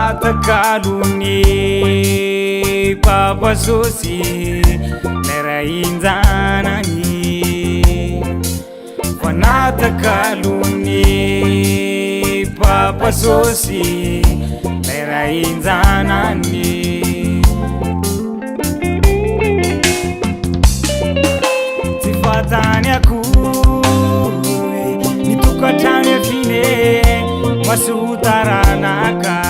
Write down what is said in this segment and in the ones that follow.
Fanatakaluni Papa Sosi Nerainzanani Fanatakaluni Papa Sosi Nerainzanani Tifatanya kui Nitukatanya fine Masutaranaka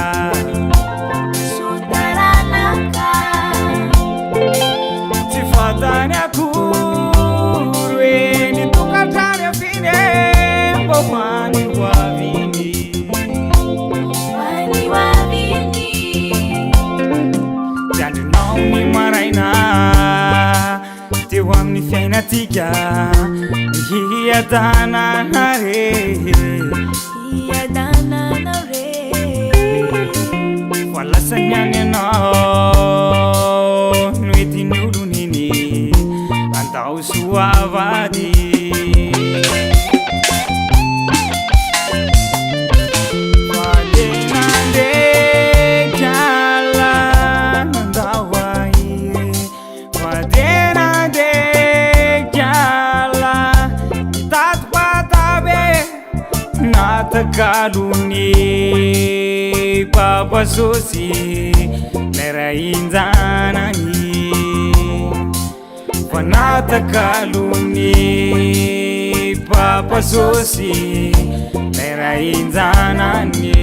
Tifatanya kurwe Nitukatanya fine Wani wavini Jandu nauni maraina Tiwamni fiaina tika Hiyadana hare Wala sanyane no Nuiti nulu nini Antau suavadi Wade nande jala Nandawaire Wade nande jala Itatpatabe Natakaluni Papa Sosi Nerainzanani Fanatakaluni Papa Sosi Nerainzanani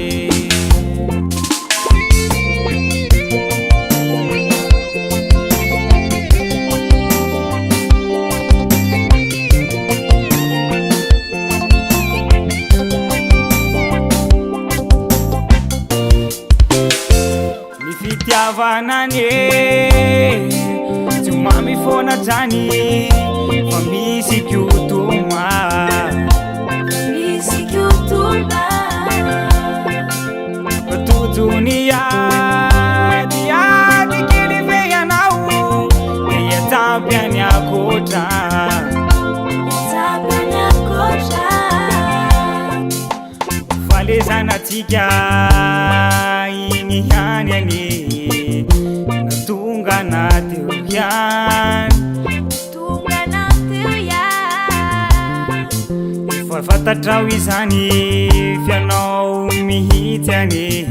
Vanane Tumami fona tani Famisi kyutuma Tutunia Diadi kiliveya nau Neye tapia nyakota Falezana tika Ini hanyani Tunga na tuyan Fafata trawisani Fianau mihitiani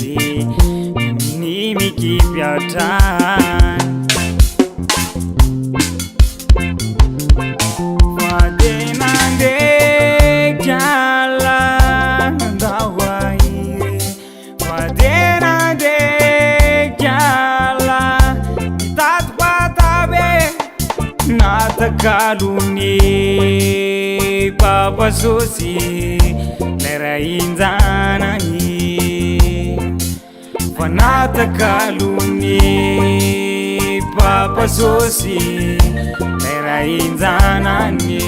Nimi kipiatan Wade nande jala Nandawaire Wade nande jala Natakaluni Papa Sosi Nerainzanani Fanatakaluni Papa Sosi Nerainzanani